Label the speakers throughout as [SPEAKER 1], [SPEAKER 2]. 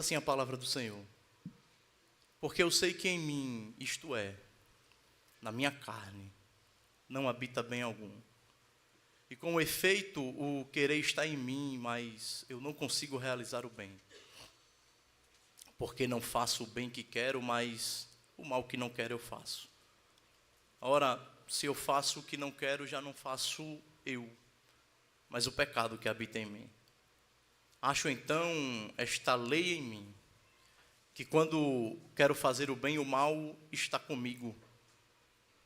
[SPEAKER 1] Assim a palavra do Senhor. Porque eu sei que em mim, isto é, na minha carne, não habita bem algum. E com efeito, o querer está em mim, mas eu não consigo realizar o bem. Porque não faço o bem que quero, mas o mal que não quero eu faço. Ora, se eu faço o que não quero, já não faço eu, mas o pecado que habita em mim. Acho então esta lei em mim, que quando quero fazer o bem, o mal está comigo.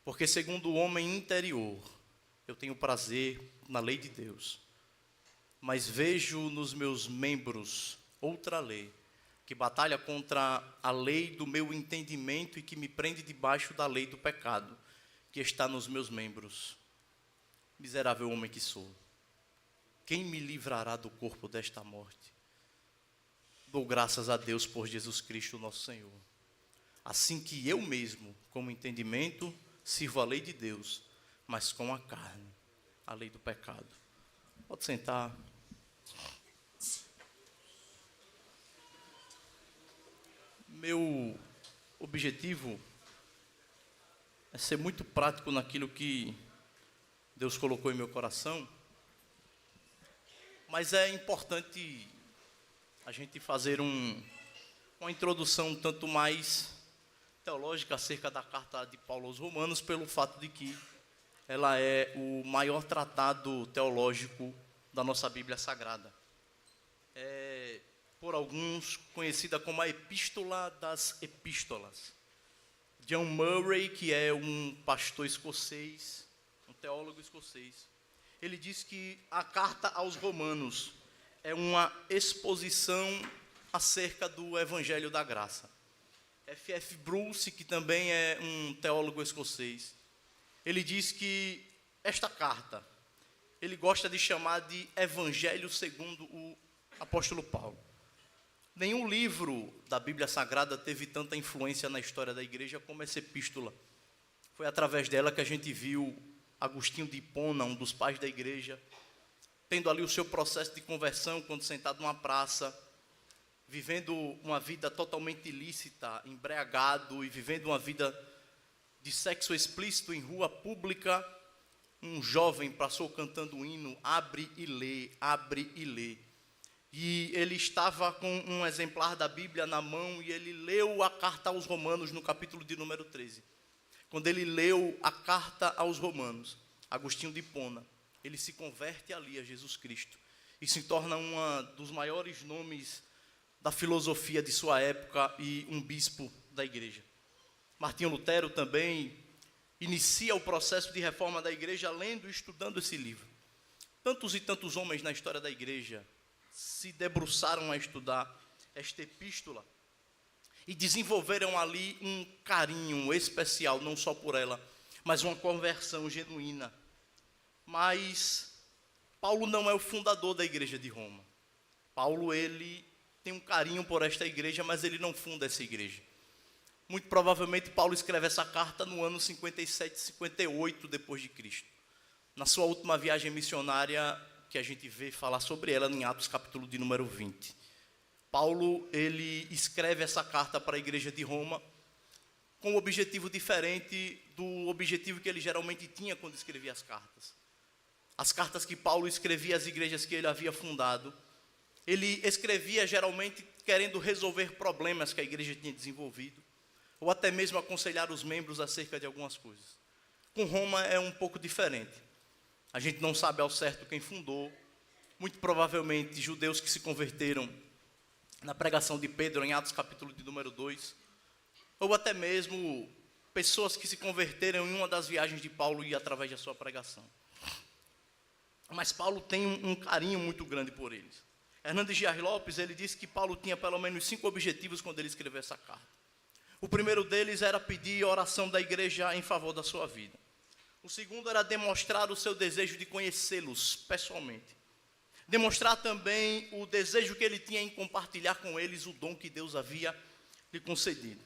[SPEAKER 1] Porque segundo o homem interior, eu tenho prazer na lei de Deus. Mas vejo nos meus membros outra lei, que batalha contra a lei do meu entendimento e que me prende debaixo da lei do pecado, que está nos meus membros. Miserável homem que sou, quem me livrará do corpo desta morte? Dou graças a Deus por Jesus Cristo, nosso Senhor. Assim que eu mesmo, com o entendimento, sirvo a lei de Deus, mas com a carne, a lei do pecado. Pode sentar. Meu objetivo é ser muito prático naquilo que Deus colocou em meu coração, mas é importante a gente fazer uma introdução um tanto mais teológica acerca da carta de Paulo aos Romanos, pelo fato de que ela é o maior tratado teológico da nossa Bíblia Sagrada. É, por alguns, conhecida como a Epístola das Epístolas. John Murray, que é um pastor escocês, um teólogo escocês, ele diz que a carta aos Romanos é uma exposição acerca do Evangelho da Graça. F.F. Bruce, que também é um teólogo escocês, ele diz que esta carta, ele gosta de chamar de Evangelho segundo o apóstolo Paulo. Nenhum livro da Bíblia Sagrada teve tanta influência na história da igreja como essa epístola. Foi através dela que a gente viu Agostinho de Hipona, um dos pais da igreja, tendo ali o seu processo de conversão, quando sentado numa praça, vivendo uma vida totalmente ilícita, embriagado e vivendo uma vida de sexo explícito em rua pública. Um jovem passou cantando um hino, abre e lê, abre e lê. E ele estava com um exemplar da Bíblia na mão e ele leu a carta aos Romanos no capítulo de número 13. Quando ele leu a carta aos Romanos, Agostinho de Hipona, ele se converte ali a Jesus Cristo e se torna um dos maiores nomes da filosofia de sua época e um bispo da igreja. Martinho Lutero também inicia o processo de reforma da igreja lendo e estudando esse livro. Tantos e tantos homens na história da igreja se debruçaram a estudar esta epístola e desenvolveram ali um carinho especial, não só por ela, mas uma conversão genuína. Mas Paulo não é o fundador da igreja de Roma. Paulo, ele tem um carinho por esta igreja, mas ele não funda essa igreja. Muito provavelmente Paulo escreve essa carta no ano 57, 58 depois de Cristo. Na sua última viagem missionária, que a gente vê falar sobre ela em Atos capítulo de número 20. Paulo, ele escreve essa carta para a igreja de Roma com um objetivo diferente do objetivo que ele geralmente tinha quando escrevia as cartas. As cartas que Paulo escrevia às igrejas que ele havia fundado, ele escrevia geralmente querendo resolver problemas que a igreja tinha desenvolvido, ou até mesmo aconselhar os membros acerca de algumas coisas. Com Roma é um pouco diferente. A gente não sabe ao certo quem fundou, muito provavelmente judeus que se converteram na pregação de Pedro em Atos capítulo de número 2, ou até mesmo pessoas que se converteram em uma das viagens de Paulo e através da sua pregação. Mas Paulo tem um carinho muito grande por eles. Hernandes Dias Lopes, ele disse que Paulo tinha pelo menos 5 objetivos quando ele escreveu essa carta. O primeiro deles era pedir oração da igreja em favor da sua vida. O segundo era demonstrar o seu desejo de conhecê-los pessoalmente. Demonstrar também o desejo que ele tinha em compartilhar com eles o dom que Deus havia lhe concedido.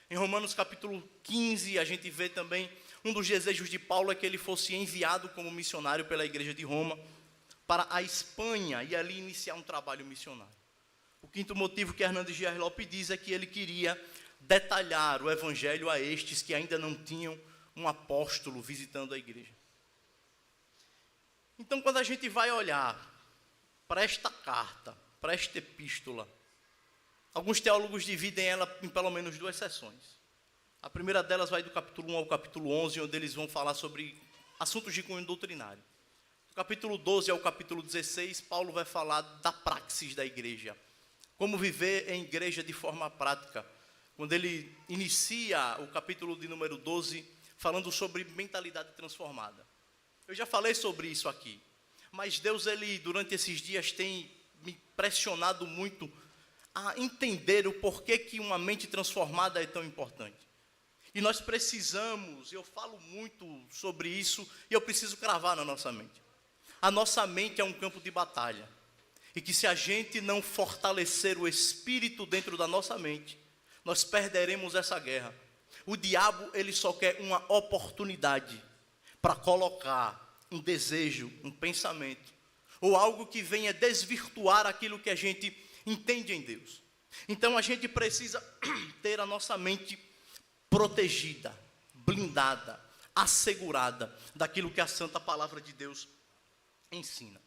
[SPEAKER 1] Em Romanos capítulo 15, a gente vê também um dos desejos de Paulo é que ele fosse enviado como missionário pela igreja de Roma para a Espanha e ali iniciar um trabalho missionário. O quinto motivo que Hernandes Dias Lopes diz é que ele queria detalhar o evangelho a estes que ainda não tinham um apóstolo visitando a igreja. Então, quando a gente vai olhar para esta carta, para esta epístola, alguns teólogos dividem ela em pelo menos duas seções. A primeira delas vai do capítulo 1 ao capítulo 11, onde eles vão falar sobre assuntos de cunho doutrinário. Do capítulo 12 ao capítulo 16, Paulo vai falar da praxis da igreja. Como viver em igreja de forma prática. Quando ele inicia o capítulo de número 12, falando sobre mentalidade transformada. Eu já falei sobre isso aqui. Mas Deus, ele, durante esses dias, tem me pressionado muito a entender o porquê que uma mente transformada é tão importante. E nós precisamos, eu falo muito sobre isso, e eu preciso cravar na nossa mente. A nossa mente é um campo de batalha. E que se a gente não fortalecer o espírito dentro da nossa mente, nós perderemos essa guerra. O diabo, ele só quer uma oportunidade para colocar um desejo, um pensamento, ou algo que venha desvirtuar aquilo que a gente entende em Deus. Então a gente precisa ter a nossa mente protegida, blindada, assegurada daquilo que a santa palavra de Deus ensina.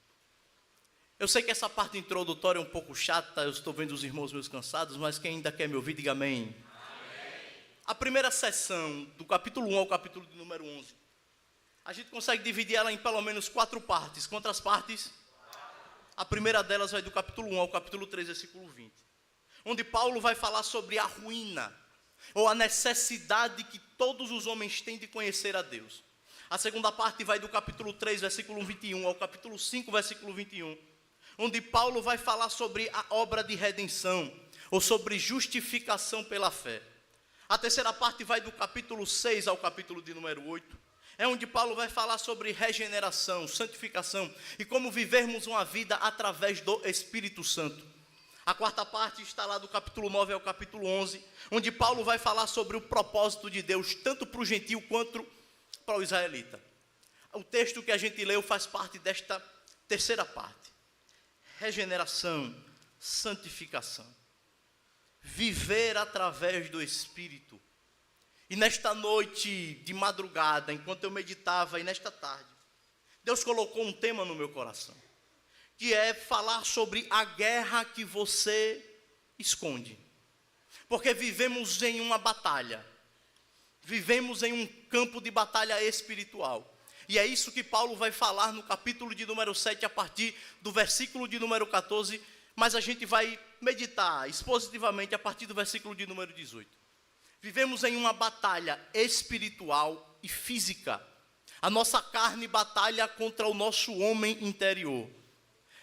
[SPEAKER 1] Eu sei que essa parte introdutória é um pouco chata, eu estou vendo os irmãos meus cansados, mas quem ainda quer me ouvir, diga amém. Amém. A primeira sessão, do capítulo 1 ao capítulo de número 11, a gente consegue dividir ela em pelo menos 4 partes. Quantas partes? A primeira delas vai do capítulo 1 ao capítulo 3, versículo 20. Onde Paulo vai falar sobre a ruína, ou a necessidade que todos os homens têm de conhecer a Deus. A segunda parte vai do capítulo 3, versículo 21, ao capítulo 5, versículo 21. Onde Paulo vai falar sobre a obra de redenção, ou sobre justificação pela fé. A terceira parte vai do capítulo 6 ao capítulo de número 8. É onde Paulo vai falar sobre regeneração, santificação, e como vivermos uma vida através do Espírito Santo. A quarta parte está lá do capítulo 9 ao capítulo 11, onde Paulo vai falar sobre o propósito de Deus, tanto para o gentio quanto para o israelita. O texto que a gente leu faz parte desta terceira parte. Regeneração, santificação. Viver através do Espírito. E nesta noite de madrugada, enquanto eu meditava, e nesta tarde, Deus colocou um tema no meu coração, que é falar sobre a guerra que você esconde. Porque vivemos em uma batalha. Vivemos em um campo de batalha espiritual. E é isso que Paulo vai falar no capítulo de número 7, a partir do versículo de número 14, mas a gente vai meditar expositivamente a partir do versículo de número 18. Vivemos em uma batalha espiritual e física. A nossa carne batalha contra o nosso homem interior.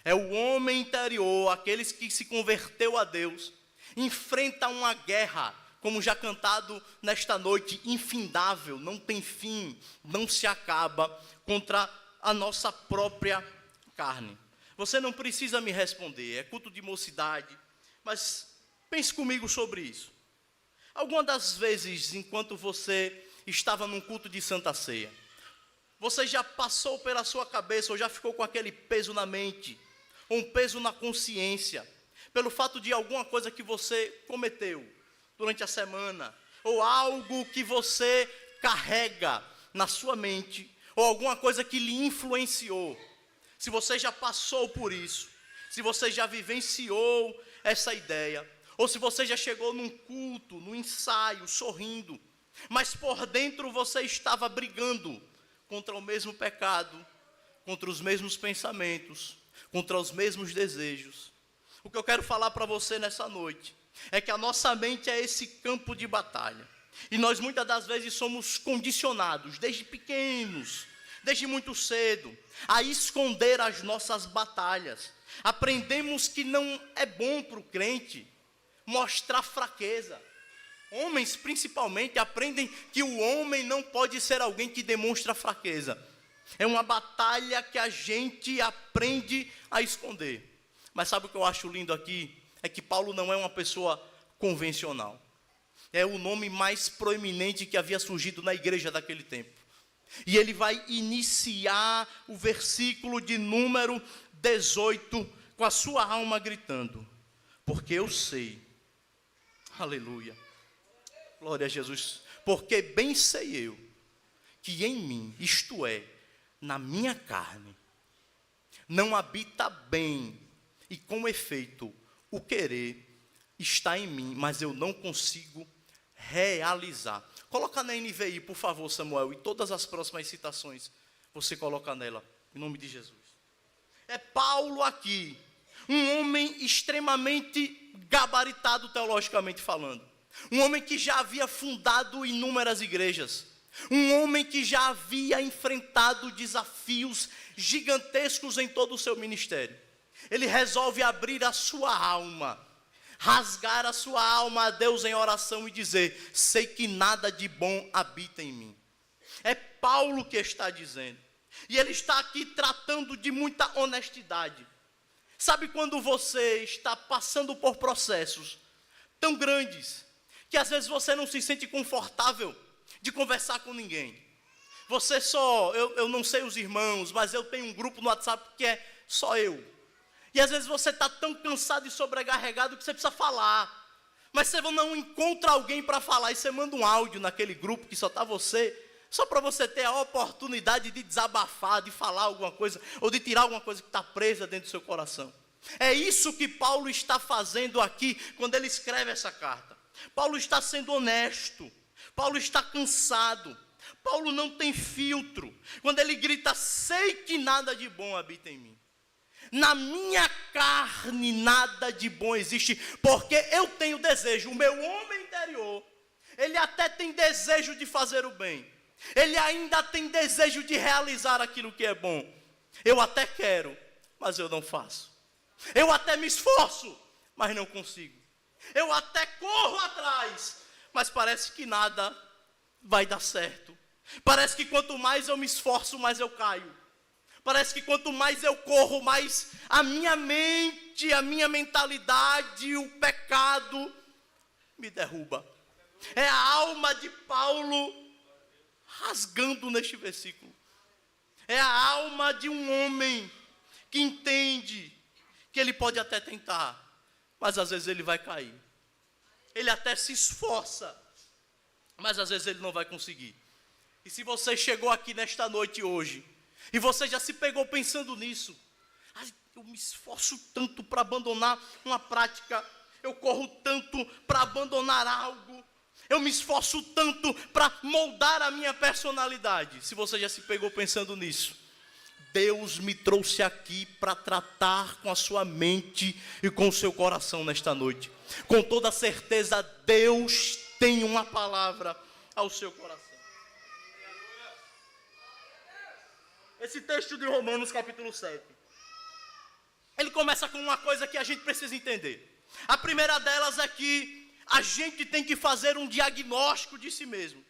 [SPEAKER 1] É o homem interior, aqueles que se converteu a Deus, enfrenta uma guerra, como já cantado nesta noite, infindável, não tem fim, não se acaba, contra a nossa própria carne. Você não precisa me responder, é culto de mocidade, mas pense comigo sobre isso. Alguma das vezes, enquanto você estava num culto de Santa Ceia, você já passou pela sua cabeça, ou já ficou com aquele peso na mente, ou um peso na consciência, pelo fato de alguma coisa que você cometeu durante a semana, ou algo que você carrega na sua mente, ou alguma coisa que lhe influenciou. Se você já passou por isso, se você já vivenciou essa ideia, ou se você já chegou num culto, num ensaio, sorrindo, mas por dentro você estava brigando contra o mesmo pecado, contra os mesmos pensamentos, contra os mesmos desejos. O que eu quero falar para você nessa noite é que a nossa mente é esse campo de batalha. E nós muitas das vezes somos condicionados, desde pequenos, desde muito cedo, a esconder as nossas batalhas. Aprendemos que não é bom para o crente mostrar fraqueza. Homens, principalmente, aprendem que o homem não pode ser alguém que demonstra fraqueza. É uma batalha que a gente aprende a esconder. Mas sabe o que eu acho lindo aqui? É que Paulo não é uma pessoa convencional. É o nome mais proeminente que havia surgido na igreja daquele tempo. E ele vai iniciar o versículo de número 18 com a sua alma gritando: Porque eu sei, aleluia, glória a Jesus, porque bem sei eu, que em mim, isto é, na minha carne, não habita bem, e com efeito, o querer está em mim, mas eu não consigo realizar. Coloca na NVI, por favor, Samuel, e todas as próximas citações, você coloca nela, em nome de Jesus. É Paulo aqui, um homem extremamente gabaritado teologicamente falando. Um homem que já havia fundado inúmeras igrejas. Um homem que já havia enfrentado desafios gigantescos em todo o seu ministério. Ele resolve abrir a sua alma, rasgar a sua alma a Deus em oração e dizer: sei que nada de bom habita em mim. É Paulo que está dizendo. E ele está aqui tratando de muita honestidade. Sabe quando você está passando por processos tão grandes, que às vezes você não se sente confortável de conversar com ninguém. Você eu não sei os irmãos, mas eu tenho um grupo no WhatsApp que é só eu. E às vezes você está tão cansado e sobrecarregado que você precisa falar. Mas você não encontra alguém para falar e você manda um áudio naquele grupo que só está você, só para você ter a oportunidade de desabafar, de falar alguma coisa, ou de tirar alguma coisa que está presa dentro do seu coração. É isso que Paulo está fazendo aqui, quando ele escreve essa carta. Paulo está sendo honesto, Paulo está cansado, Paulo não tem filtro. Quando ele grita: sei que nada de bom habita em mim. Na minha carne nada de bom existe, porque eu tenho desejo, o meu homem interior, ele até tem desejo de fazer o bem. Ele ainda tem desejo de realizar aquilo que é bom. Eu até quero, mas eu não faço. Eu até me esforço, mas não consigo. Eu até corro atrás, mas parece que nada vai dar certo. Parece que quanto mais eu me esforço, mais eu caio. Parece que quanto mais eu corro, mais a minha mente, a minha mentalidade, o pecado me derruba. É a alma de Paulo rasgando neste versículo. É a alma de um homem que entende que ele pode até tentar, mas às vezes ele vai cair. Ele até se esforça, mas às vezes ele não vai conseguir. E se você chegou aqui nesta noite hoje, e você já se pegou pensando nisso: eu me esforço tanto para abandonar uma prática, eu corro tanto para abandonar algo, eu me esforço tanto para moldar a minha personalidade. Se você já se pegou pensando nisso, Deus me trouxe aqui para tratar com a sua mente e com o seu coração nesta noite. Com toda certeza, Deus tem uma palavra ao seu coração. Esse texto de Romanos capítulo 7, ele começa com uma coisa que a gente precisa entender. A primeira delas é que a gente tem que fazer um diagnóstico de si mesmo.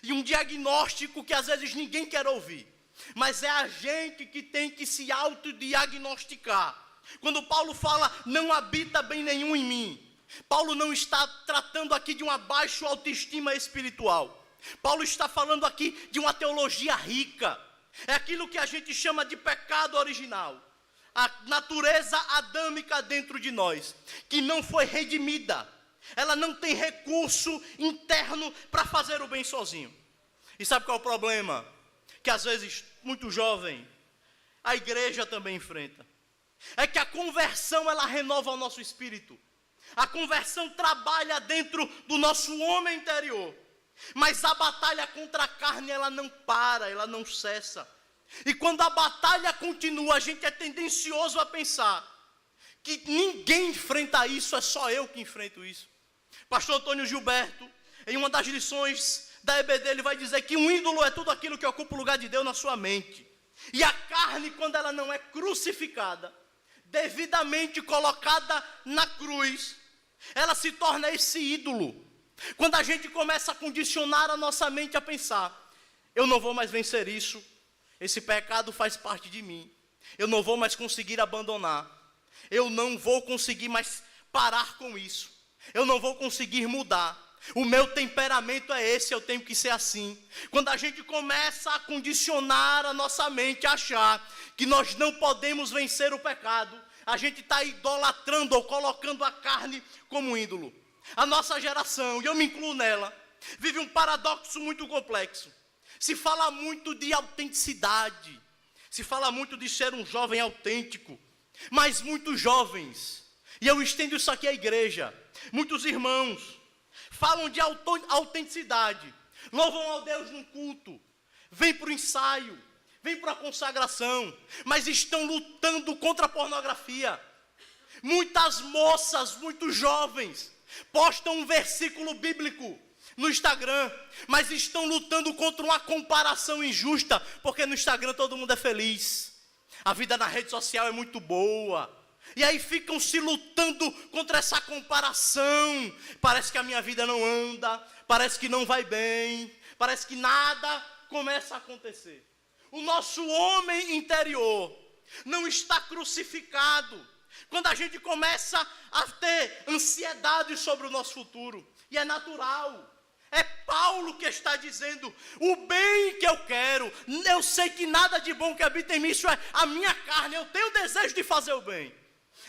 [SPEAKER 1] E um diagnóstico que às vezes ninguém quer ouvir. Mas é a gente que tem que se autodiagnosticar. Quando Paulo fala: não habita bem nenhum em mim, Paulo não está tratando aqui de uma baixa autoestima espiritual. Paulo está falando aqui de uma teologia rica. É aquilo que a gente chama de pecado original. A natureza adâmica dentro de nós, que não foi redimida. Ela não tem recurso interno para fazer o bem sozinho. E sabe qual é o problema? Que às vezes, muito jovem, a igreja também enfrenta. É que a conversão, ela renova o nosso espírito. A conversão trabalha dentro do nosso homem interior. Mas a batalha contra a carne, ela não para, ela não cessa. E quando a batalha continua, a gente é tendencioso a pensar que ninguém enfrenta isso, é só eu que enfrento isso. Pastor Antônio Gilberto, em uma das lições da EBD, ele vai dizer que um ídolo é tudo aquilo que ocupa o lugar de Deus na sua mente. E a carne, quando ela não é crucificada, devidamente colocada na cruz, ela se torna esse ídolo. Quando a gente começa a condicionar a nossa mente a pensar: eu não vou mais vencer isso, esse pecado faz parte de mim, eu não vou mais conseguir abandonar, eu não vou conseguir mais parar com isso, eu não vou conseguir mudar, o meu temperamento é esse, eu tenho que ser assim. Quando a gente começa a condicionar a nossa mente a achar que nós não podemos vencer o pecado, a gente está idolatrando ou colocando a carne como ídolo. A nossa geração, e eu me incluo nela, vive um paradoxo muito complexo. Se fala muito de autenticidade, se fala muito de ser um jovem autêntico, mas muitos jovens, e eu estendo isso aqui à igreja, muitos irmãos, falam de autenticidade, louvam ao Deus num culto, vêm para o ensaio, vêm para a consagração, mas estão lutando contra a pornografia. Muitas moças, muitos jovens, postam um versículo bíblico no Instagram, mas estão lutando contra uma comparação injusta, porque no Instagram todo mundo é feliz, a vida na rede social é muito boa, e aí ficam se lutando contra essa comparação. Parece que a minha vida não anda, parece que não vai bem, parece que nada começa a acontecer. O nosso homem interior não está crucificado quando a gente começa a ter ansiedade sobre o nosso futuro, e é natural. É Paulo que está dizendo: o bem que eu quero, eu sei que nada de bom que habita em mim, isso é a minha carne, eu tenho desejo de fazer o bem,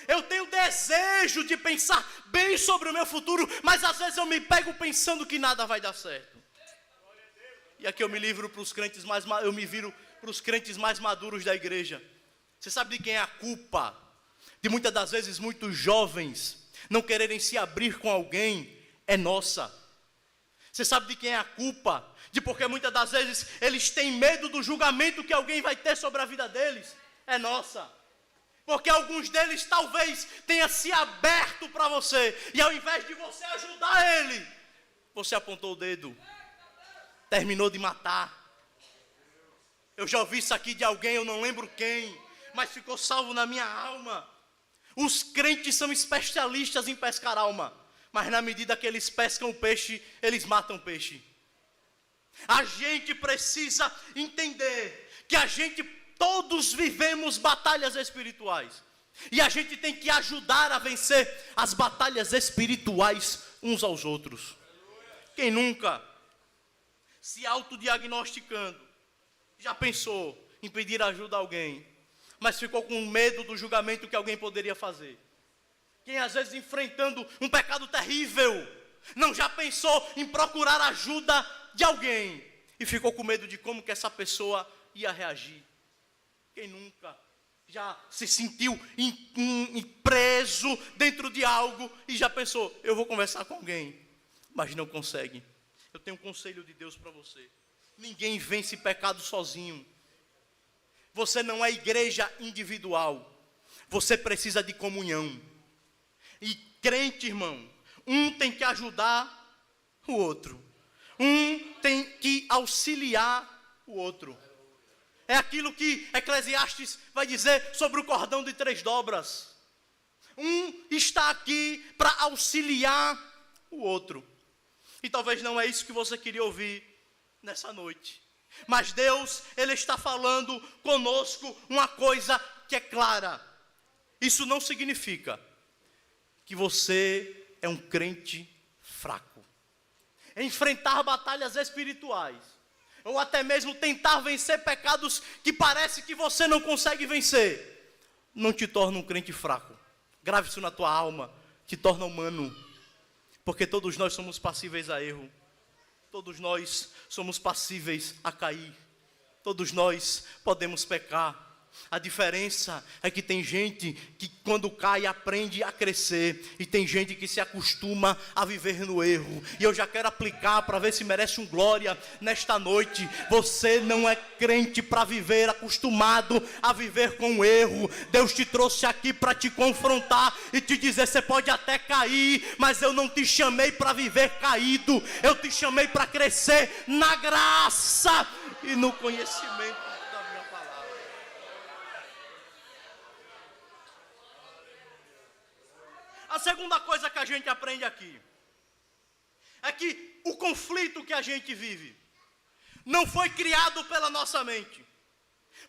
[SPEAKER 1] eu tenho desejo de pensar bem sobre o meu futuro, mas às vezes eu me pego pensando que nada vai dar certo. E aqui eu me viro para os crentes mais maduros da igreja. Você sabe de quem é a culpa? De muitas das vezes muitos jovens não quererem se abrir com alguém, é nossa. Você sabe de quem é a culpa? De porque muitas das vezes eles têm medo do julgamento que alguém vai ter sobre a vida deles, é nossa. Porque alguns deles talvez tenha se aberto para você, e ao invés de você ajudar ele, você apontou o dedo, terminou de matar. Eu já ouvi isso aqui de alguém, eu não lembro quem, mas ficou salvo na minha alma. Os crentes são especialistas em pescar alma, mas na medida que eles pescam o peixe, eles matam o peixe. A gente precisa entender que todos vivemos batalhas espirituais, e a gente tem que ajudar a vencer as batalhas espirituais uns aos outros. Quem nunca, se autodiagnosticando, já pensou em pedir ajuda a alguém, mas ficou com medo do julgamento que alguém poderia fazer? Quem às vezes enfrentando um pecado terrível, não já pensou em procurar ajuda de alguém e ficou com medo de como que essa pessoa ia reagir? Quem nunca já se sentiu preso dentro de algo e já pensou: eu vou conversar com alguém, mas não consegue? Eu tenho um conselho de Deus para você: ninguém vence pecado sozinho. Você não é igreja individual, você precisa de comunhão. E crente, irmão, um tem que ajudar o outro, um tem que auxiliar o outro. É aquilo que Eclesiastes vai dizer sobre o cordão de 3 dobras. Um está aqui para auxiliar o outro. E talvez não é isso que você queria ouvir nessa noite, mas Deus, Ele está falando conosco uma coisa que é clara. Isso não significa que você é um crente fraco. Enfrentar batalhas espirituais, ou até mesmo tentar vencer pecados que parece que você não consegue vencer, não te torna um crente fraco. Grave isso na tua alma, te torna humano. Porque todos nós somos passíveis a erro. Todos nós somos passíveis a cair. Todos nós podemos pecar. A diferença é que tem gente que quando cai aprende a crescer, e tem gente que se acostuma a viver no erro. E eu já quero aplicar para ver se merece um glória nesta noite. Você não é crente para viver acostumado a viver com o erro. Deus te trouxe aqui para te confrontar e te dizer: você pode até cair, mas eu não te chamei para viver caído. Eu te chamei para crescer na graça e no conhecimento. A segunda coisa que a gente aprende aqui é que o conflito que a gente vive não foi criado pela nossa mente.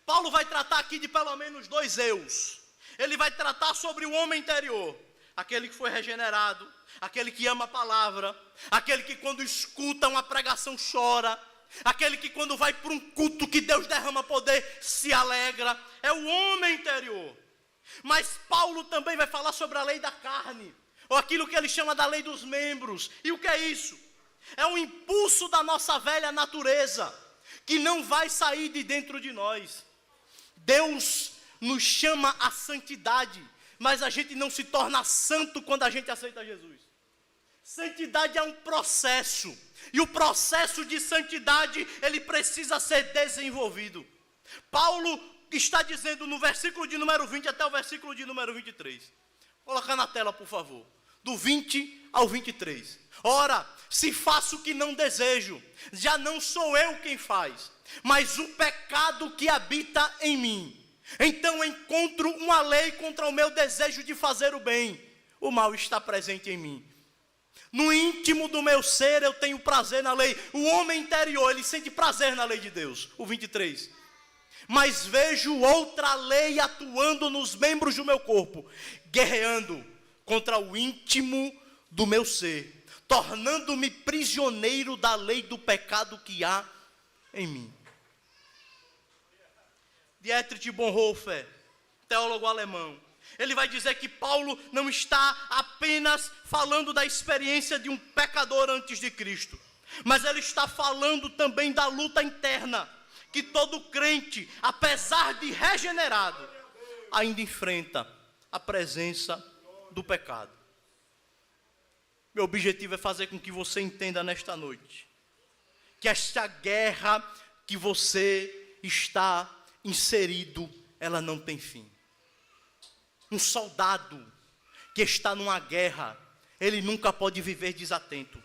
[SPEAKER 1] Paulo vai tratar aqui de pelo menos 2 eus. Ele vai tratar sobre o homem interior, aquele que foi regenerado, aquele que ama a palavra, aquele que quando escuta uma pregação chora, aquele que quando vai para um culto que Deus derrama poder se alegra. É o homem interior. Mas Paulo também vai falar sobre a lei da carne, ou aquilo que ele chama da lei dos membros. E o que é isso? É um impulso da nossa velha natureza, que não vai sair de dentro de nós. Deus nos chama à santidade, mas a gente não se torna santo quando a gente aceita Jesus. Santidade é um processo, e o processo de santidade, ele precisa ser desenvolvido. Paulo está dizendo no versículo de número 20 até o versículo de número 23. Coloca na tela, por favor. Do 20 ao 23. Ora, se faço o que não desejo, já não sou eu quem faz, mas o pecado que habita em mim. Então encontro uma lei contra o meu desejo de fazer o bem. O mal está presente em mim. No íntimo do meu ser eu tenho prazer na lei. O homem interior, ele sente prazer na lei de Deus. O 23. Mas vejo outra lei atuando nos membros do meu corpo, guerreando contra o íntimo do meu ser, tornando-me prisioneiro da lei do pecado que há em mim. Dietrich Bonhoeffer, teólogo alemão, ele vai dizer que Paulo não está apenas falando da experiência de um pecador antes de Cristo, mas ele está falando também da luta interna que todo crente, apesar de regenerado, ainda enfrenta a presença do pecado. Meu objetivo é fazer com que você entenda nesta noite que esta guerra que você está inserido, ela não tem fim. Um soldado que está numa guerra, ele nunca pode viver desatento.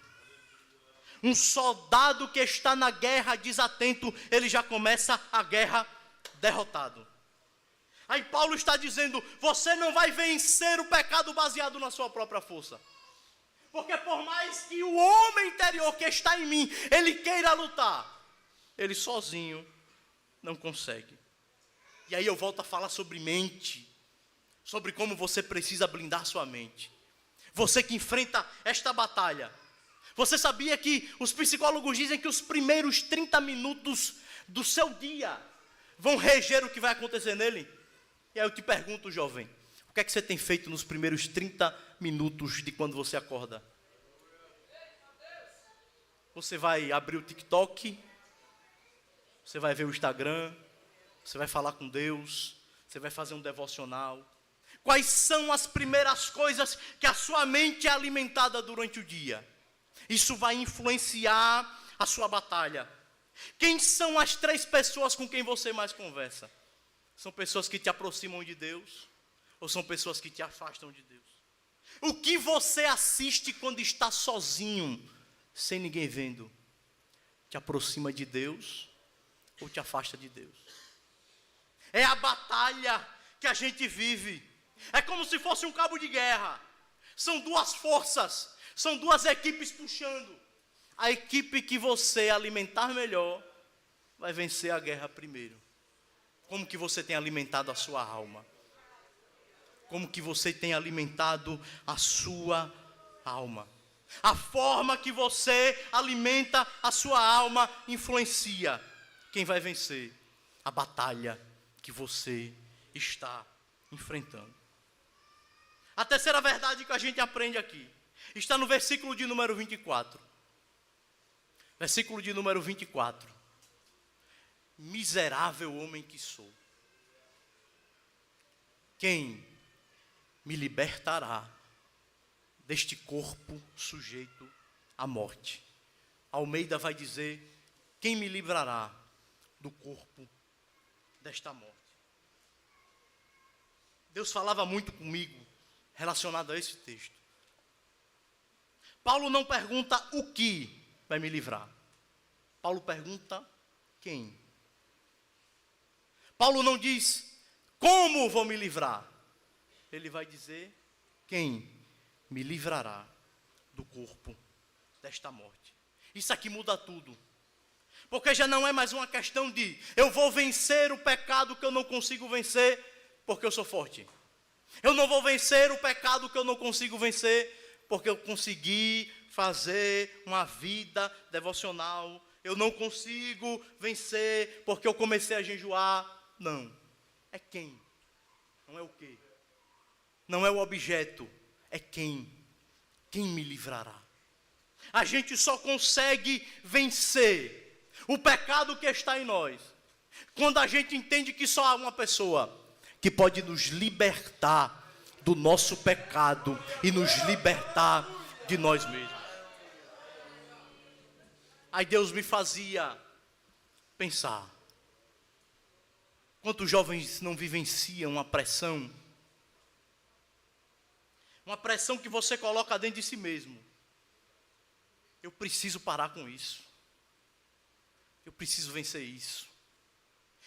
[SPEAKER 1] Um soldado que está na guerra desatento, ele já começa a guerra derrotado. Aí Paulo está dizendo, você não vai vencer o pecado baseado na sua própria força. Porque por mais que o homem interior que está em mim, ele queira lutar, ele sozinho não consegue. E aí eu volto a falar sobre mente, sobre como você precisa blindar sua mente. Você que enfrenta esta batalha, você sabia que os psicólogos dizem que os primeiros 30 minutos do seu dia vão reger o que vai acontecer nele? E aí eu te pergunto, jovem, o que é que você tem feito nos primeiros 30 minutos de quando você acorda? Você vai abrir o TikTok, você vai ver o Instagram, você vai falar com Deus, você vai fazer um devocional. Quais são as primeiras coisas que a sua mente é alimentada durante o dia? Isso vai influenciar a sua batalha. Quem são as 3 pessoas com quem você mais conversa? São pessoas que te aproximam de Deus? Ou são pessoas que te afastam de Deus? O que você assiste quando está sozinho, sem ninguém vendo? Te aproxima de Deus ou te afasta de Deus? É a batalha que a gente vive. É como se fosse um cabo de guerra. São 2 forças. São 2 equipes puxando. A equipe que você alimentar melhor vai vencer a guerra primeiro. Como que você tem alimentado a sua alma? Como que você tem alimentado a sua alma? A forma que você alimenta a sua alma influencia quem vai vencer a batalha que você está enfrentando. A terceira verdade que a gente aprende aqui está no versículo de número 24. Versículo de número 24. Miserável homem que sou, quem me libertará deste corpo sujeito à morte? Almeida vai dizer, quem me livrará do corpo desta morte? Deus falava muito comigo relacionado a esse texto. Paulo não pergunta o que vai me livrar. Paulo pergunta quem. Paulo não diz como vou me livrar. Ele vai dizer quem me livrará do corpo desta morte. Isso aqui muda tudo. Porque já não é mais uma questão de eu vou vencer o pecado que eu não consigo vencer porque eu sou forte. Eu não vou vencer o pecado que eu não consigo vencer porque eu consegui fazer uma vida devocional. Eu não consigo vencer porque eu comecei a jejuar. Não. É quem? Não é o quê. Não é o objeto, é quem. Quem me livrará? A gente só consegue vencer o pecado que está em nós quando a gente entende que só há uma pessoa que pode nos libertar do nosso pecado e nos libertar de nós mesmos. Aí Deus me fazia pensar: quantos jovens não vivenciam uma pressão que você coloca dentro de si mesmo? Eu preciso parar com isso. Eu preciso vencer isso.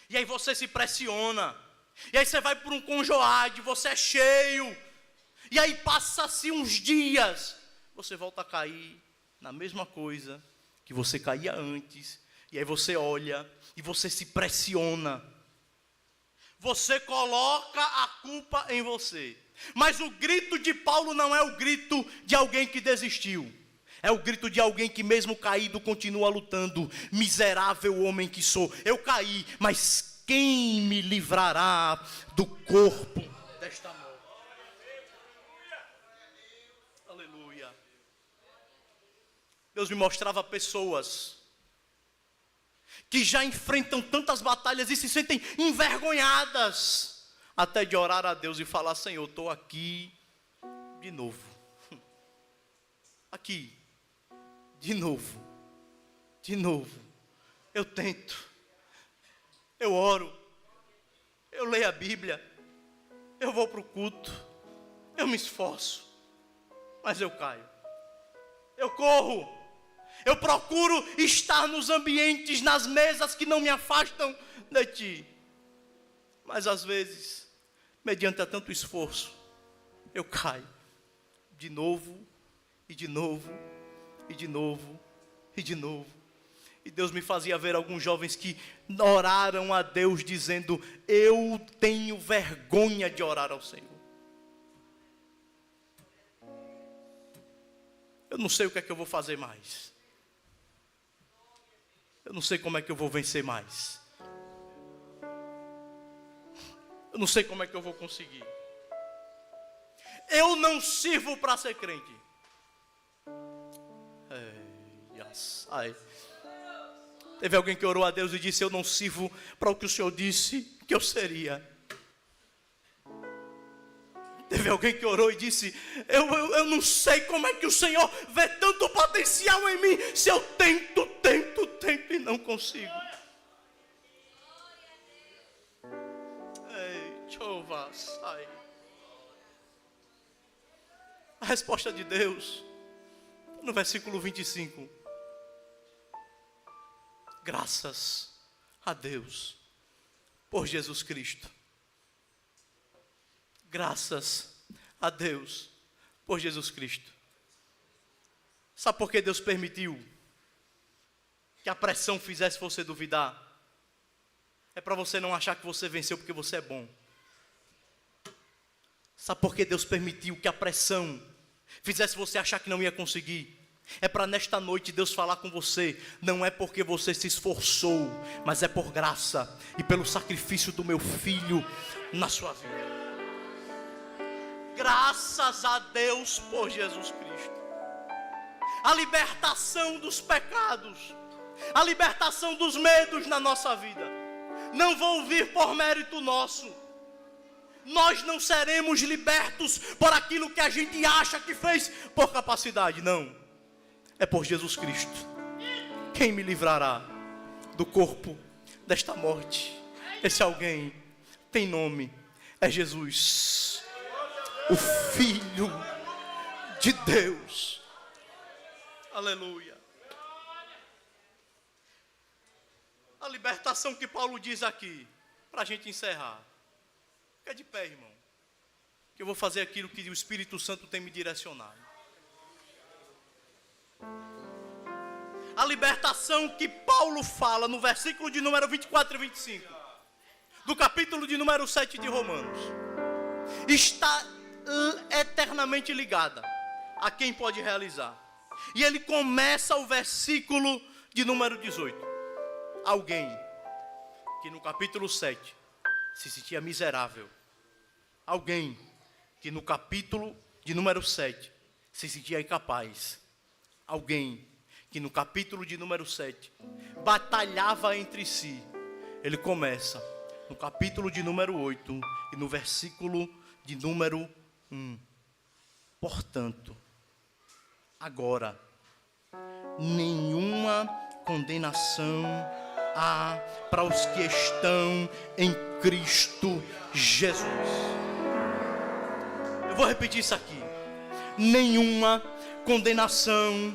[SPEAKER 1] E aí você se pressiona. E aí você vai por um conjoade, você é cheio. E aí passa-se uns dias, você volta a cair na mesma coisa que você caía antes. E aí você olha e você se pressiona. Você coloca a culpa em você. Mas o grito de Paulo não é o grito de alguém que desistiu. É o grito de alguém que mesmo caído continua lutando. Miserável homem que sou. Eu caí, mas quem me livrará do corpo desta morte? Aleluia. Deus me mostrava pessoas que já enfrentam tantas batalhas e se sentem envergonhadas até de orar a Deus e falar: Senhor, estou aqui de novo. Aqui. De novo. Eu tento. Eu oro. Eu leio a Bíblia. Eu vou para o culto. Eu me esforço. Mas eu caio. Eu corro. Eu procuro estar nos ambientes, nas mesas que não me afastam de Ti. Mas às vezes, mediante tanto esforço, eu caio. De novo, e de novo, e de novo, e de novo. E Deus me fazia ver alguns jovens que oraram a Deus dizendo: eu tenho vergonha de orar ao Senhor. Eu não sei o que é que eu vou fazer mais. Eu não sei como é que eu vou vencer mais. Eu não sei como é que eu vou conseguir. Eu não sirvo para ser crente. Ai. Teve alguém que orou a Deus e disse: eu não sirvo para o que o Senhor disse que eu seria. Teve alguém que orou e disse: eu não sei como é que o Senhor vê tanto potencial em mim, se eu tento e não consigo. Ei, chova, sai. A resposta de Deus, no versículo 25. Graças a Deus por Jesus Cristo. Graças a Deus por Jesus Cristo. Sabe por que Deus permitiu que a pressão fizesse você duvidar? É para você não achar que você venceu porque você é bom. Sabe por que Deus permitiu que a pressão fizesse você achar que não ia conseguir? É para nesta noite Deus falar com você. Não é porque você se esforçou, mas é por graça e pelo sacrifício do meu filho na sua vida. Graças a Deus por Jesus Cristo. A libertação dos pecados, a libertação dos medos na nossa vida não vão vir por mérito nosso. Nós não seremos libertos por aquilo que a gente acha que fez por capacidade, não. É por Jesus Cristo. Quem me livrará do corpo desta morte? Esse alguém tem nome, é Jesus, o Filho de Deus. Aleluia. A libertação que Paulo diz aqui, para a gente encerrar. Fica de pé, irmão, que eu vou fazer aquilo que o Espírito Santo tem me direcionado. A libertação que Paulo fala no versículo de número 24 e 25 do capítulo de número 7 de Romanos está eternamente ligada a quem pode realizar. E ele começa o versículo de número 18. Alguém que no capítulo 7 se sentia miserável. Alguém que no capítulo de número 7 se sentia incapaz. Alguém que no capítulo de número 7 batalhava entre si. Ele começa no capítulo de número 8 e no versículo de número 1. Portanto, agora, nenhuma condenação há para os que estão em Cristo Jesus. Eu vou repetir isso aqui. Nenhuma condenação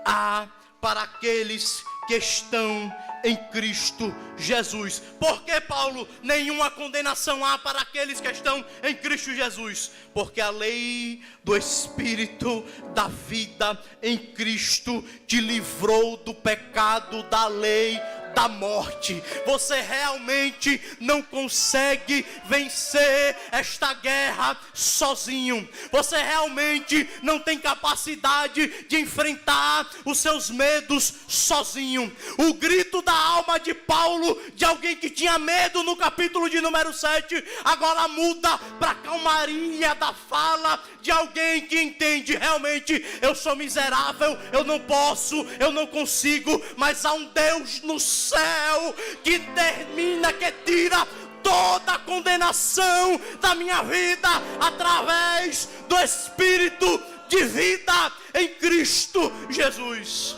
[SPEAKER 1] há para aqueles que estão em Cristo Jesus. Por que, Paulo, nenhuma condenação há para aqueles que estão em Cristo Jesus? Porque a lei do Espírito da vida em Cristo te livrou do pecado da lei da morte. Você realmente não consegue vencer esta guerra sozinho. Você realmente não tem capacidade de enfrentar os seus medos sozinho. O grito da alma de Paulo, de alguém que tinha medo no capítulo de número 7, agora muda para a calmaria da fala de alguém que entende realmente: eu sou miserável, eu não posso, eu não consigo, mas há um Deus no céu que termina, que tira toda a condenação da minha vida através do Espírito de vida em Cristo Jesus.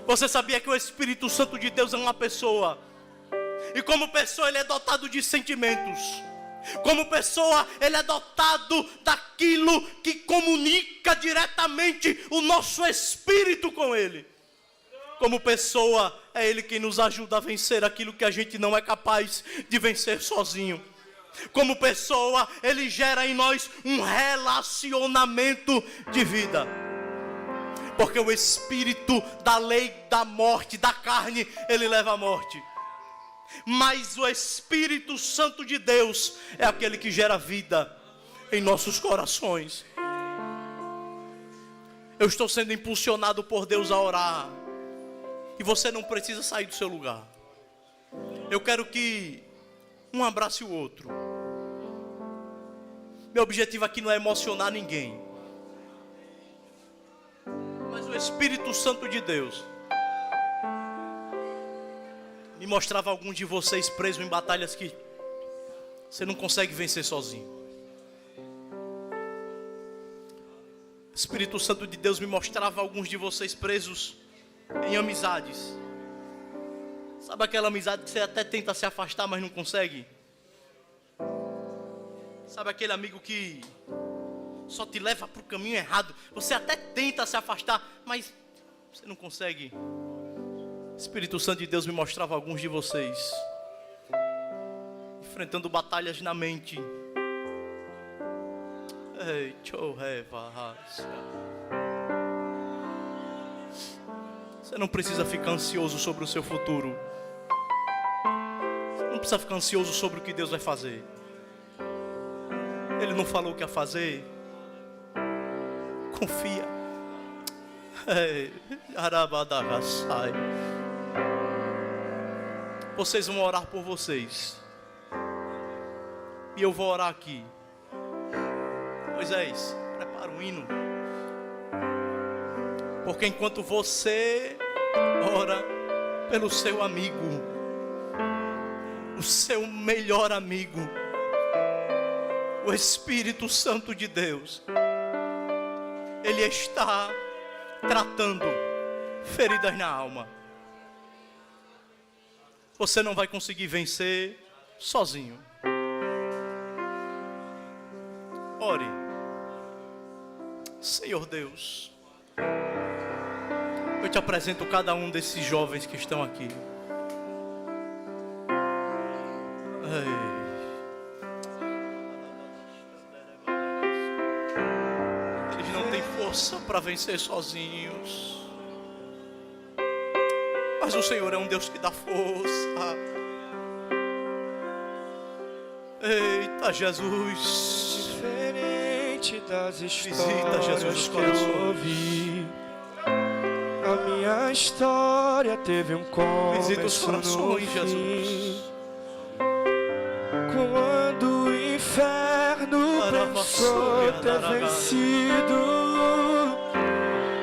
[SPEAKER 1] Você sabia que o Espírito Santo de Deus é uma pessoa? E como pessoa ele é dotado de sentimentos. Como pessoa ele é dotado daquilo que comunica diretamente o nosso espírito com ele. Como pessoa é ele quem nos ajuda a vencer aquilo que a gente não é capaz de vencer sozinho. Como pessoa ele gera em nós um relacionamento de vida. Porque o espírito da lei da morte, da carne, ele leva à morte. Mas o Espírito Santo de Deus é aquele que gera vida em nossos corações. Eu estou sendo impulsionado por Deus a orar. E você não precisa sair do seu lugar. Eu quero que um abrace o outro. Meu objetivo aqui não é emocionar ninguém. Mas o Espírito Santo de Deus me mostrava alguns de vocês presos em batalhas que você não consegue vencer sozinho. O Espírito Santo de Deus me mostrava alguns de vocês presos em amizades. Sabe aquela amizade que você até tenta se afastar, mas não consegue? Sabe aquele amigo que só te leva para o caminho errado? Você até tenta se afastar, mas você não consegue. O Espírito Santo de Deus me mostrava alguns de vocês enfrentando batalhas na mente. Você não precisa ficar ansioso sobre o seu futuro. Você não precisa ficar ansioso sobre o que Deus vai fazer. Ele não falou o que ia fazer. Confia. Arabadagasai. Vocês vão orar por vocês. E eu vou orar aqui. Moisés, prepara um hino. Porque enquanto você ora pelo seu amigo, o seu melhor amigo, o Espírito Santo de Deus, ele está tratando feridas na alma. Você não vai conseguir vencer sozinho. Ore. Senhor Deus, eu te apresento cada um desses jovens que estão aqui. Eles não têm força para vencer sozinhos. Mas o Senhor é um Deus que dá força. Eita, Jesus.
[SPEAKER 2] Diferente das
[SPEAKER 1] Visita,
[SPEAKER 2] histórias
[SPEAKER 1] Jesus,
[SPEAKER 2] que eu ouvi, a minha história teve um
[SPEAKER 1] Visita os
[SPEAKER 2] começo no
[SPEAKER 1] corações,
[SPEAKER 2] fim.
[SPEAKER 1] Jesus.
[SPEAKER 2] Quando o inferno sou ter vencido.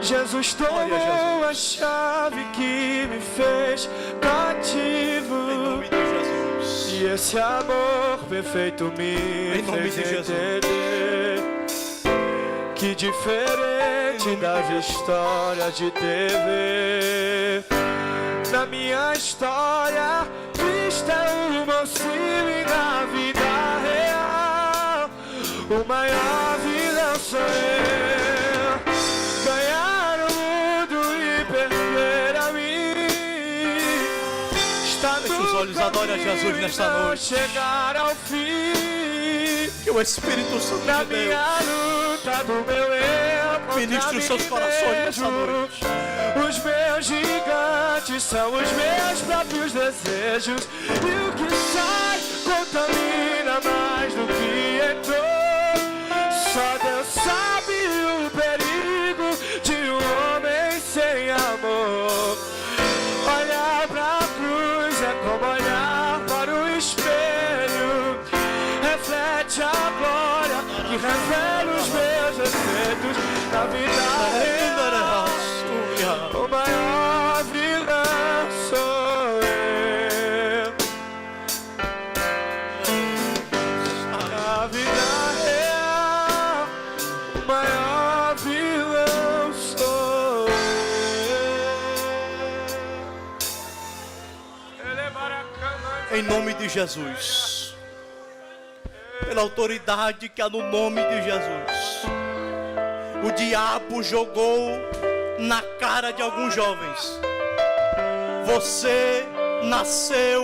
[SPEAKER 2] Jesus tomou a chave que me fez cativo.
[SPEAKER 1] Em nome de Jesus.
[SPEAKER 2] E esse amor perfeito me fez entender que diferente das histórias de TV, na minha história Cristo é o mocinho e na vida real o maior vilão sou eu. Ganhar o mundo e perder a mim. Está
[SPEAKER 1] feche os olhos, adore a Jesus nesta noite.
[SPEAKER 2] Chegar ao fim.
[SPEAKER 1] Que o Espírito Santo
[SPEAKER 2] Na
[SPEAKER 1] de Deus
[SPEAKER 2] minha luta do meu eu
[SPEAKER 1] ministre os seus corações nesta noite.
[SPEAKER 2] Os meus gigantes são os meus próprios desejos, e o que sai contamina mais do que entrou. Só Deus sabe o perigo de um homem sem amor. Olhar pra cruz é como olhar para o espelho. Reflete a glória que revela os meus defeitos. Na vida real, o maior vilão sou eu. Na vida real, o maior vilão sou eu.
[SPEAKER 1] Em nome de Jesus, pela autoridade que há no nome de Jesus, o diabo jogou na cara de alguns jovens: você nasceu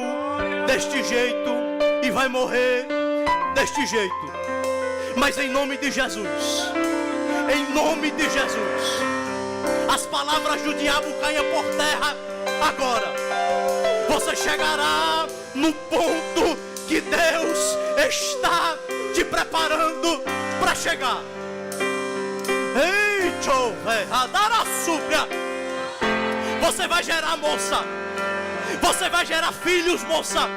[SPEAKER 1] deste jeito e vai morrer deste jeito. Mas em nome de Jesus, em nome de Jesus, as palavras do diabo caem por terra agora. Você chegará no ponto que Deus está te preparando para chegar. Ei, chove, adara súbia. Você vai gerar, moça. Você vai gerar filhos, moça.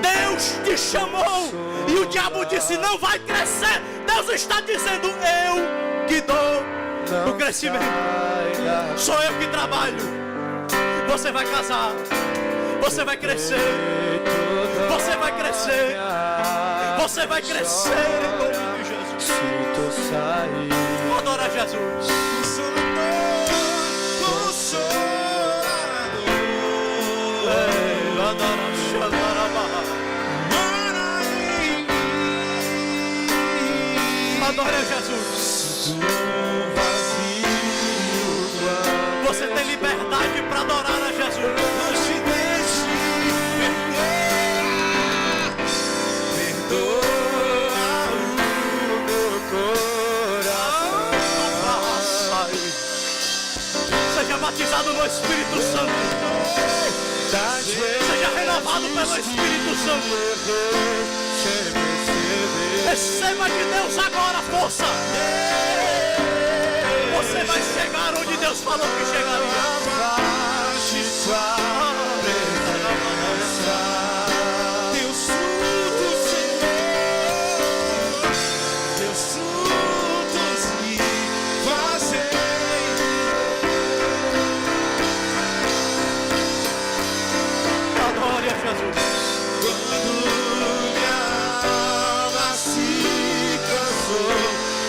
[SPEAKER 1] Deus te chamou e o diabo disse: não vai crescer. Deus está dizendo: eu que dou o crescimento. Sou eu que trabalho. Você vai casar. Você vai crescer. Você vai crescer. Você vai crescer em nome de Jesus. Adora Jesus. Adora Jesus. Você tem liberdade para adorar a Jesus. Seja batizado no Espírito Santo. Seja renovado pelo Espírito Santo. Receba de Deus agora força. Você vai chegar onde Deus falou que chegaria. Teus frutos, Senhor, teus frutos me fazem. Adore a Jesus. Quando minha alma se cansou,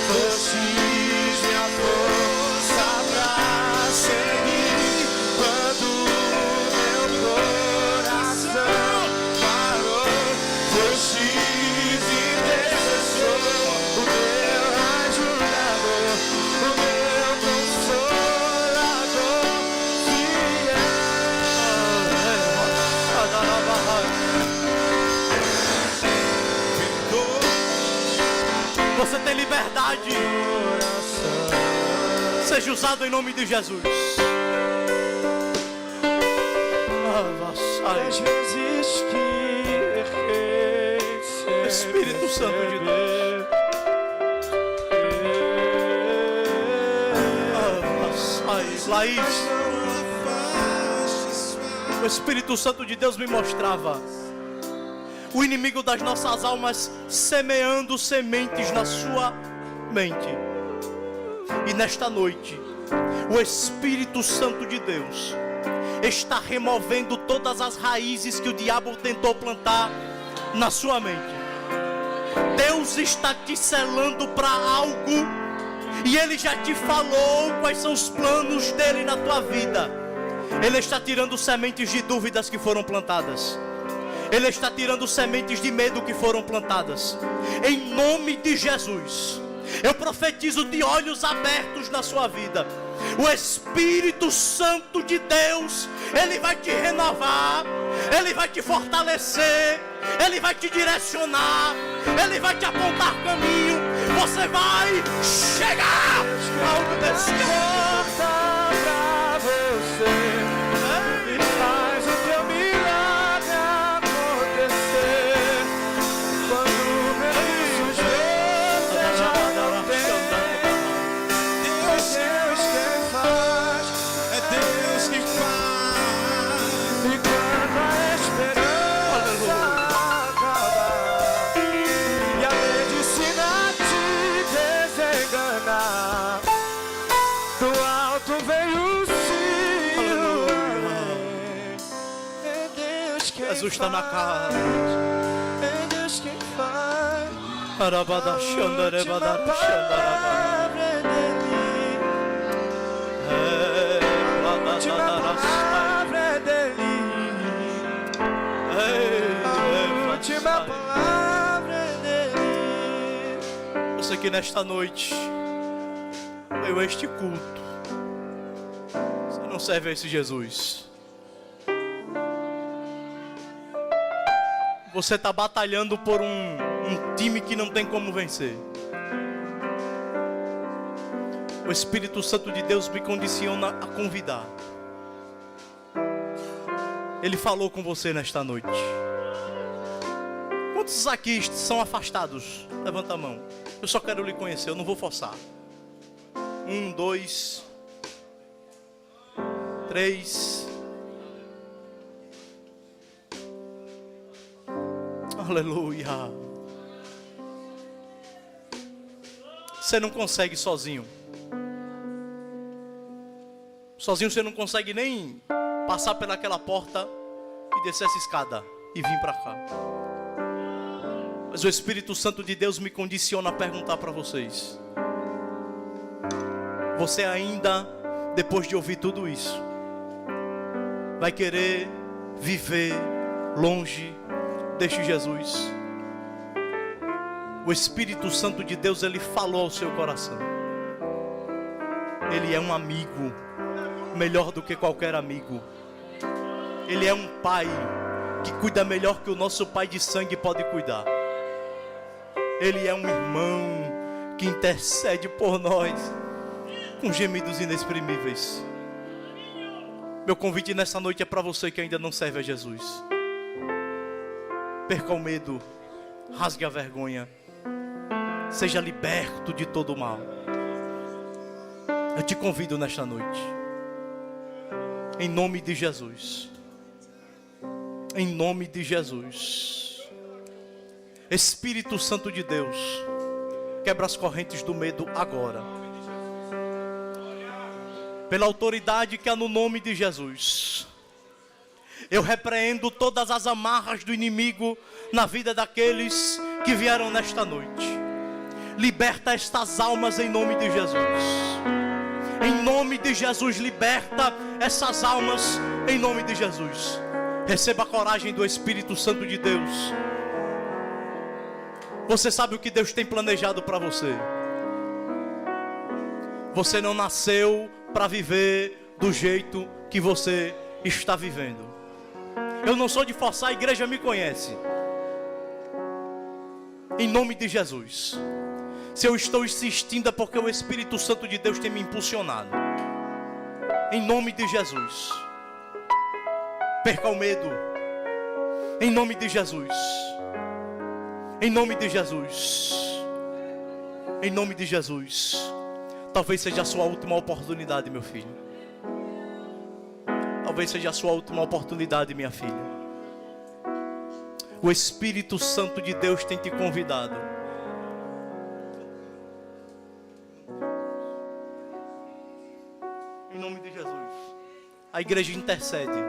[SPEAKER 1] fostes minha força pra seguir. Quando meu coração parou, fostes intercessor, o meu ajudador, o meu consolador, fiel. Você tem liberdade. Seja usado em nome de Jesus.
[SPEAKER 2] Às vezes que errei,
[SPEAKER 1] Espírito Santo de Deus. Laís, o Espírito Santo de Deus me mostrava o inimigo das nossas almas semeando sementes na sua mente. E nesta noite, o Espírito Santo de Deus está removendo todas as raízes que o diabo tentou plantar na sua mente. Deus está te selando para algo, e Ele já te falou quais são os planos dele na tua vida. Ele está tirando sementes de dúvidas que foram plantadas. Ele está tirando sementes de medo que foram plantadas. Em nome de Jesus, eu profetizo de olhos abertos na sua vida. O Espírito Santo de Deus, Ele vai te renovar, Ele vai te fortalecer, Ele vai te direcionar, Ele vai te apontar caminho. Você vai chegar ao destino.
[SPEAKER 2] Pra você e faz o teu milagre acontecer. Quando menos você já não tem. Deus quem faz,
[SPEAKER 3] É Deus que faz.
[SPEAKER 2] e quando a esperança acabar e a medicina te desenganar, do alto veio o Senhor. É Deus quem
[SPEAKER 1] Jesus está na
[SPEAKER 2] faz,
[SPEAKER 1] casa.
[SPEAKER 2] é Deus quem faz.
[SPEAKER 1] Arabada,
[SPEAKER 2] A
[SPEAKER 1] xandara,
[SPEAKER 2] última
[SPEAKER 1] badara, xandara,
[SPEAKER 2] palavra é dele. A última palavra é dele. A última palavra é dele.
[SPEAKER 1] Você que nesta noite veio a este culto, você não serve a esse Jesus. Você está batalhando por um time que não tem como vencer. O Espírito Santo de Deus me condiciona a convidar. Ele falou com você nesta noite. Quantos aqui são afastados? Levanta a mão. Eu só quero lhe conhecer, eu não vou forçar. 1, 2, 3. Aleluia. Você não consegue sozinho. Sozinho você não consegue nem passar pelaquela porta e descer essa escada e vir para cá. Mas o Espírito Santo de Deus me condiciona a perguntar para vocês: você ainda, depois de ouvir tudo isso, vai querer viver longe deste Jesus? O Espírito Santo de Deus, Ele falou ao seu coração. Ele é um amigo melhor do que qualquer amigo. Ele é um pai que cuida melhor que o nosso pai de sangue pode cuidar. Ele é um irmão que intercede por nós com gemidos inexprimíveis. Meu convite nessa noite é para você que ainda não serve a Jesus. Perca o medo, rasgue a vergonha, seja liberto de todo o mal. Eu te convido nesta noite, em nome de Jesus, em nome de Jesus. Espírito Santo de Deus, quebra as correntes do medo agora, pela autoridade que há no nome de Jesus. Eu repreendo todas as amarras do inimigo na vida daqueles que vieram nesta noite. Liberta estas almas em nome de Jesus. Em nome de Jesus, liberta essas almas em nome de Jesus. Receba a coragem do Espírito Santo de Deus. Você sabe o que Deus tem planejado para você. Você não nasceu para viver do jeito que você está vivendo. Eu não sou de forçar, a igreja me conhece. Em nome de Jesus. Se eu estou insistindo é porque o Espírito Santo de Deus tem me impulsionado. Em nome de Jesus. Perca o medo. Em nome de Jesus. Em nome de Jesus. Em nome de Jesus. Talvez seja a sua última oportunidade, meu filho. Talvez seja a sua última oportunidade, minha filha. O Espírito Santo de Deus tem te convidado. Em nome de Jesus. A igreja intercede.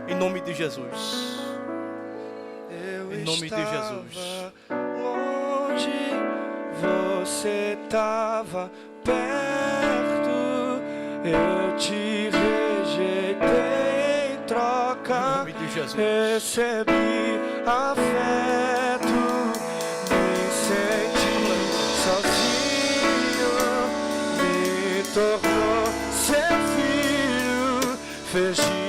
[SPEAKER 1] Em nome de Jesus. Em nome de Jesus.
[SPEAKER 2] Longe, você estava perto. Eu te rejeitei em troca.
[SPEAKER 1] Em nome de Jesus.
[SPEAKER 2] Recebi afeto. Me senti sozinho. Me tornou seu filho. Fez de